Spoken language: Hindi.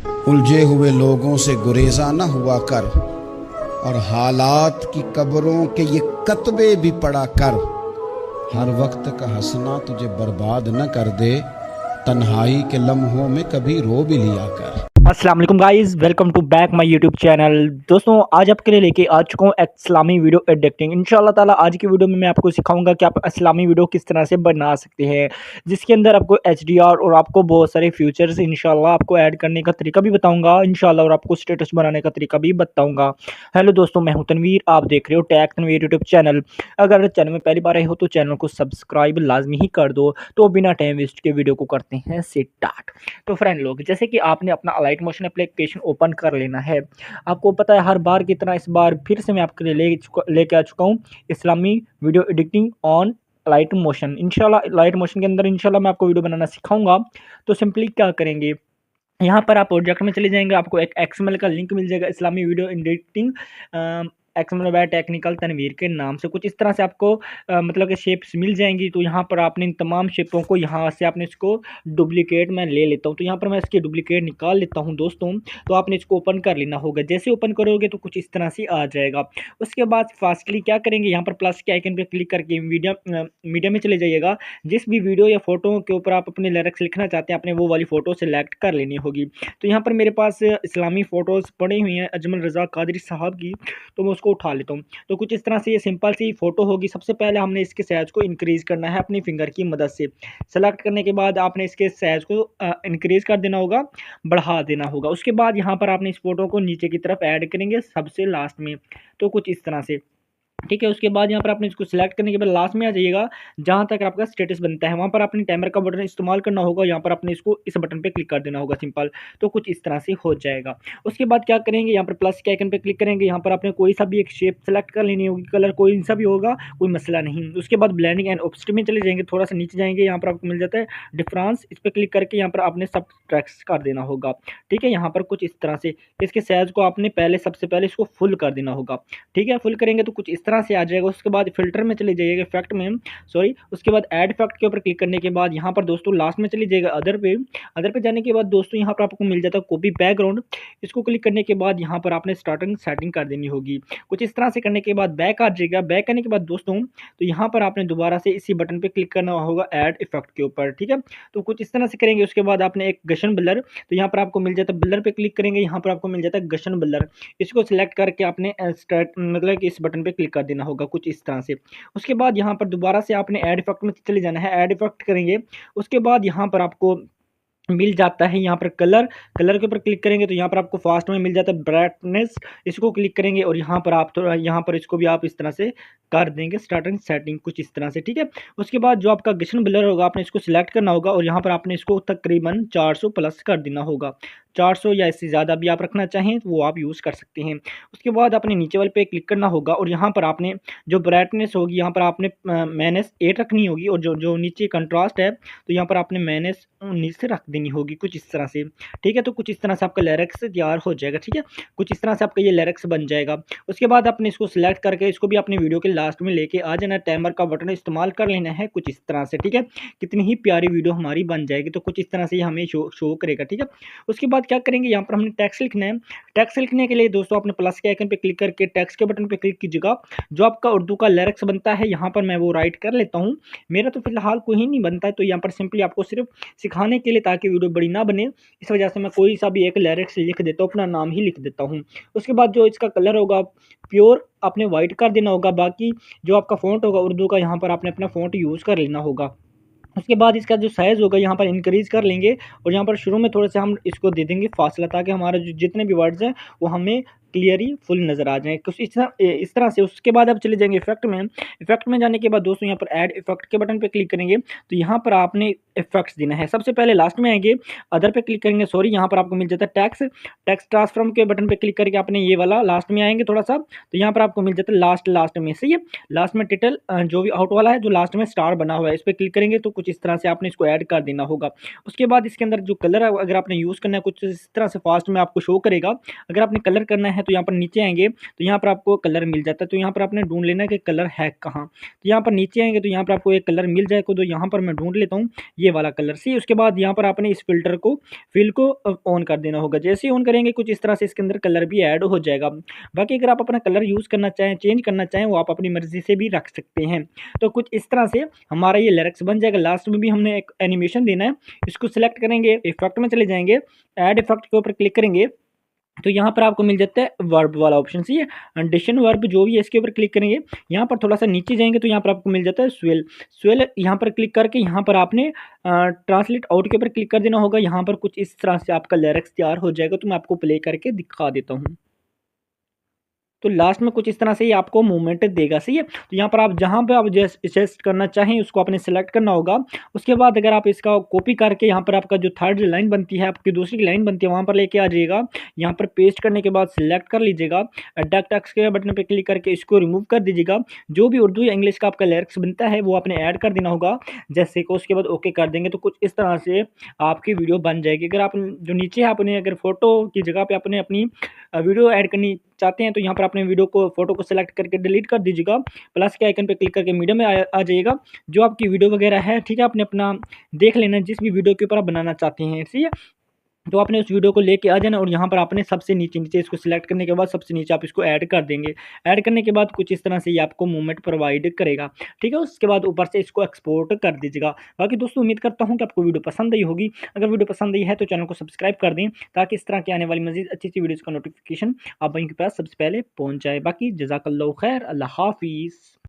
उलझे हुए लोगों से गुरेजा न हुआ कर, और हालात की कब्रों के ये कतबे भी पढ़ा कर। हर वक्त का हंसना तुझे बर्बाद न कर दे, तन्हाई के लम्हों में कभी रो भी लिया कर। अस्सलाम वालेकुम guys, welcome to back my YouTube channel. दोस्तों, आज आपके लिए लेके आ चुका हूँ इस्लामी वीडियो एडिटिंग। इंशाल्लाह ताला आज की वीडियो में मैं आपको सिखाऊंगा कि आप इस्लामी वीडियो किस तरह से बना सकते हैं, जिसके अंदर आपको HDR और आपको बहुत सारे फीचर्स इंशाल्लाह आपको ऐड करने का तरीका भी बताऊंगा इंशाल्लाह, और आपको स्टेटस बनाने का तरीका भी बताऊंगा। हेलो दोस्तों, मैं हूँ तनवीर, आप देख रहे हो टेक तनवीर यूट्यूब चैनल। अगर चैनल में पहली बार आए हो तो चैनल को सब्सक्राइब लाजमी ही कर दो। तो बिना टाइम वेस्ट के वीडियो को करते हैं स्टार्ट। तो फ्रेंड लोग, जैसे कि आपने अपना लाइट मोशन एप्लीकेशन ओपन कर लेना है। आपको पता है हर बार की तरह इस बार फिर से मैं आपके लिए लेके आ चुका हूँ इस्लामी video editing on light motion. इंशाल्लाह लाइट मोशन के अंदर इंशाल्लाह मैं आपको वीडियो बनाना सिखाऊंगा। तो सिंपली क्या करेंगे, यहाँ पर आप प्रोजेक्ट में चले जाएंगे, आपको एक XML का लिंक मिल जाएगा, इस्लामी video editing XML by technical Tanveer के नाम से। कुछ इस तरह से आपको मतलब कि शेप्स मिल जाएंगी। तो यहाँ पर आपने इन तमाम शेपों को यहाँ से आपने इसको डुप्लीकेट मैं ले लेता हूँ। तो यहाँ पर मैं इसकी डुप्लीकेट निकाल लेता हूँ दोस्तों। तो आपने इसको ओपन कर लेना होगा। जैसे ओपन करोगे तो कुछ इस तरह से आ जाएगा। उसके बाद फास्टली क्या करेंगे, यहाँ पर प्लस के आइकन पर क्लिक करके मीडिया में चले जाइएगा। जिस भी वीडियो या फोटो के ऊपर आप अपने लिरिक्स लिखना चाहते हैं, आपने वो वाली फ़ोटो सेलेक्ट कर लेनी होगी। तो यहाँ पर मेरे पास इस्लामी फ़ोटोज़ पड़ी हुई हैं अजमल रज़ा कादरी साहब की, तो मैं उसको उठा लेता हूँ। तो कुछ इस तरह से ये सिंपल सी फ़ोटो होगी। सबसे पहले हमने इसके साइज़ को इंक्रीज़ करना है अपनी फिंगर की मदद से। सेलेक्ट करने के बाद आपने इसके साइज़ को इंक्रीज़ कर देना होगा, बढ़ा देना होगा। उसके बाद यहाँ पर आपने इस फ़ोटो को नीचे की तरफ ऐड करेंगे सबसे लास्ट में। तो कुछ इस तरह से, ठीक है। उसके बाद यहाँ पर आपने इसको सिलेक्ट करने के बाद लास्ट में आ जाइएगा, जहाँ तक आपका स्टेटस बनता है वहाँ पर आपने टाइमर का बटन इस्तेमाल करना होगा। यहाँ पर आपने इसको इस बटन पे क्लिक कर देना होगा सिंपल। तो कुछ इस तरह से हो जाएगा। उसके बाद क्या करेंगे, यहाँ पर प्लस के आइकन पे क्लिक करेंगे। यहाँ पर आपने कोई सा भी एक शेप सेलेक्ट कर लेनी होगी, कलर कोई सा भी होगा, कोई मसला नहीं। उसके बाद ब्लेंडिंग एंड ऑप्शन में चले जाएंगे, थोड़ा सा नीचे जाएंगे, यहाँ पर आपको मिल जाता है डिफरेंस। इस पर क्लिक करके यहाँ पर आपने सब ट्रैक्स कर देना होगा, ठीक है। यहाँ पर कुछ इस तरह से इसके साइज को आपने सबसे पहले इसको फुल कर देना होगा, ठीक है। फुल करेंगे तो कुछ इस तरह से आ जाएगा। उसके बाद फिल्टर में चले जाइएगा, इफेक्ट में सॉरी, उसके बाद ऐड इफेक्ट के ऊपर क्लिक करने के बाद यहाँ पर दोस्तों लास्ट में चली जाएगा अदर पे जाने के बाद दोस्तों यहाँ पर आपको मिल जाता है कॉपी बैकग्राउंड। इसको क्लिक करने के बाद यहाँ पर आपने स्टार्टिंग सेटिंग कर देनी होगी। कुछ इस तरह से करने के बाद बैक आ जाएगा। बैक करने के बाद दोस्तों तो यहाँ पर आपने दोबारा से इसी बटन पे क्लिक करना होगा ऐड इफेक्ट के ऊपर, ठीक है। तो कुछ इस तरह से करेंगे। उसके बाद आपने एक गशन ब्लर, तो यहाँ पर आपको मिल जाता है ब्लर पे क्लिक करेंगे, यहाँ पर आपको मिल जाता है गशन ब्लर। इसको सिलेक्ट करके आपने मतलब कि इस बटन पे क्लिक कर देना होगा कुछ इस तरह से। उसके बाद यहाँ पर दोबारा से आपने ऐड इफेक्ट में चले जाना है, ऐड इफेक्ट करेंगे। उसके बाद यहाँ पर आपको मिल जाता है यहाँ पर कलर के ऊपर क्लिक करेंगे तो यहाँ पर आपको फास्ट में मिल जाता है ब्राइटनेस। इसको क्लिक करेंगे और यहाँ पर आप थोड़ा यहाँ पर इसको भी आप इस तरह से कर देंगे स्टार्टिंग सेटिंग कुछ इस तरह से, ठीक है। उसके बाद जो आपका गशन ब्लर होगा आपने इसको सिलेक्ट करना होगा और यहाँ पर आपने इसको तकरीबन 400 प्लस कर देना होगा। 400 या इससे ज़्यादा भी आप रखना चाहें तो वो आप यूज़ कर सकते हैं। उसके बाद अपने नीचे वाले पे क्लिक करना होगा और यहाँ पर आपने जो ब्राइटनेस होगी यहाँ पर आपने -8 रखनी होगी, और जो नीचे कंट्रास्ट है तो यहाँ पर आपने -19 से रख देनी होगी कुछ इस तरह से, ठीक है। तो कुछ इस तरह से आपका लिरिक्स तैयार हो जाएगा, ठीक है। कुछ इस तरह से आपका ये लिरिक्स बन जाएगा। उसके बाद आपने इसको सिलेक्ट करके इसको भी अपनी वीडियो के लास्ट में लेके आ जाना, टाइमर का बटन इस्तेमाल कर लेना है कुछ इस तरह से, ठीक है। कितनी ही प्यारी वीडियो हमारी बन जाएगी। तो कुछ इस तरह से हमें शो करेगा, ठीक है। उसके बाद क्या करेंगे, यहाँ पर हमने टेक्स्ट लिखना है। टेक्स्ट लिखने के लिए दोस्तों अपने प्लस के आइकन पे क्लिक करके टेक्स्ट के बटन पे क्लिक कीजिएगा। जो आपका उर्दू का लिरिक्स बनता है यहाँ पर मैं वो राइट कर लेता हूँ। मेरा तो फिलहाल कोई नहीं बनता है, तो यहाँ पर सिंपली आपको सिर्फ सिखाने के लिए, ताकि वीडियो बड़ी ना बने, इस वजह से मैं कोई सा भी एक लिरिक्स लिख देता हूँ, अपना नाम ही लिख देता हूँ। उसके बाद जो इसका कलर होगा प्योर आपने वाइट कर देना होगा। बाकी जो आपका फ़ॉन्ट होगा उर्दू का, यहाँ पर आपने अपना फ़ॉन्ट यूज़ कर लेना होगा। उसके बाद इसका जो साइज़ होगा यहाँ पर इंक्रीज़ कर लेंगे और यहाँ पर शुरू में थोड़ा सा हम इसको दे देंगे फासला, ताकि हमारे जो जितने भी वर्ड्स हैं वो हमें क्लियरली फुल नज़र आ जाए कुछ इस तरह से। उसके बाद आप चले जाएंगे इफेक्ट में जाने के बाद दोस्तों यहाँ पर ऐड इफेक्ट के बटन पे क्लिक करेंगे। तो यहाँ पर आपने इफेक्ट्स देना है। सबसे पहले लास्ट में आएंगे, अदर पे क्लिक करेंगे, सॉरी यहाँ पर आपको मिल जाता है टैक्स ट्रांसफॉर्म के बटन पे क्लिक करके आपने ये वाला लास्ट में आएंगे थोड़ा सा, तो यहाँ पर आपको मिल जाता है लास्ट में, सही है। लास्ट में टाइटल जो भी आउट वाला है, जो लास्ट में स्टार बना हुआ है, इस पर क्लिक करेंगे तो कुछ इस तरह से आपने इसको ऐड कर देना होगा। उसके बाद इसके अंदर जो कलर है अगर आपने यूज़ करना है कुछ इस तरह से फास्ट में आपको शो करेगा। अगर आपने कलर करना है तो यहाँ पर नीचे आएंगे तो यहाँ पर आपको कलर मिल जाता है। तो यहाँ पर आपने ढूंढ लेना है कि कलर है कहाँ। तो यहाँ पर नीचे आएंगे तो यहाँ पर आपको एक कलर मिल जाएगा, तो यहाँ पर मैं ढूंढ लेता हूँ ये वाला कलर सी। उसके बाद यहाँ पर आपने इस फिल को ऑन कर देना होगा। जैसे ही ऑन करेंगे कुछ इस तरह से इसके अंदर कलर भी ऐड हो जाएगा। बाकी अगर आप अपना कलर यूज़ करना चाहें, चेंज करना चाहें, वो आप अपनी मर्जी से भी रख सकते हैं। तो कुछ इस तरह से हमारा ये लिरिक्स बन जाएगा। लास्ट में भी हमने एक एनिमेशन देना है, इसको सिलेक्ट करेंगे, इफेक्ट में चले जाएंगे, ऐड इफेक्ट के ऊपर क्लिक करेंगे तो यहाँ पर आपको मिल जाता है वर्ब वाला ऑप्शन सी है, एडिशन वर्ब जो भी है इसके ऊपर क्लिक करेंगे। यहाँ पर थोड़ा सा नीचे जाएंगे तो यहाँ पर आपको मिल जाता है स्वेल यहाँ पर क्लिक करके यहाँ पर आपने ट्रांसलेट आउट के ऊपर क्लिक कर देना होगा। यहाँ पर कुछ इस तरह से आपका लिरिक्स तैयार हो जाएगा। तो मैं आपको प्ले करके दिखा देता हूँ। तो लास्ट में कुछ इस तरह से ही आपको मूवमेंट देगा, सही है। तो यहाँ पर आप जहाँ पे आप एडजस्ट करना चाहें उसको आपने सेलेक्ट करना होगा। उसके बाद अगर आप इसका कॉपी करके यहाँ पर आपका जो थर्ड लाइन बनती है, आपकी दूसरी लाइन बनती है, वहाँ पर लेके आ जाइएगा। यहाँ पर पेस्ट करने के बाद सिलेक्ट कर लीजिएगा, डक टेक्स्ट के बटन पर क्लिक करके इसको रिमूव कर दीजिएगा। जो भी उर्दू या इंग्लिश का आपका लिरिक्स बनता है वो आपने ऐड कर देना होगा जैसे कि। उसके बाद ओके कर देंगे तो कुछ इस तरह से आपकी वीडियो बन जाएगी। अगर आप जो नीचे है आपने अगर फोटो की जगह पे आपने अपनी वीडियो ऐड करनी चाहते हैं तो यहाँ पर अपने वीडियो को फोटो को सिलेक्ट करके डिलीट कर दीजिएगा, प्लस के आइकन पे क्लिक करके मीडिया में आ जाइएगा। जो आपकी वीडियो वगैरह है, ठीक है, आपने अपना देख लेना जिस भी वीडियो के ऊपर आप बनाना चाहते हैं, ठीक है। तो आपने उस वीडियो को लेके आ जाना और यहाँ पर आपने सबसे नीचे इसको सिलेक्ट करने के बाद सबसे नीचे आप इसको ऐड कर देंगे। ऐड करने के बाद कुछ इस तरह से ये आपको मूवमेंट प्रोवाइड करेगा, ठीक है। उसके बाद ऊपर से इसको एक्सपोर्ट कर दीजिएगा। बाकी दोस्तों उम्मीद करता हूँ कि आपको वीडियो पसंद आई होगी। अगर वीडियो पसंद आई है तो चैनल को सब्सक्राइब कर दें ताकि इस तरह की आने वाली मजीद अच्छी अच्छी वीडियोज़ का नोटिफिकेशन आप वहीं के पास सबसे पहले पहुँच जाए। बाकी जज़ाकल्लाहु खैर, अल्लाह हाफिज़।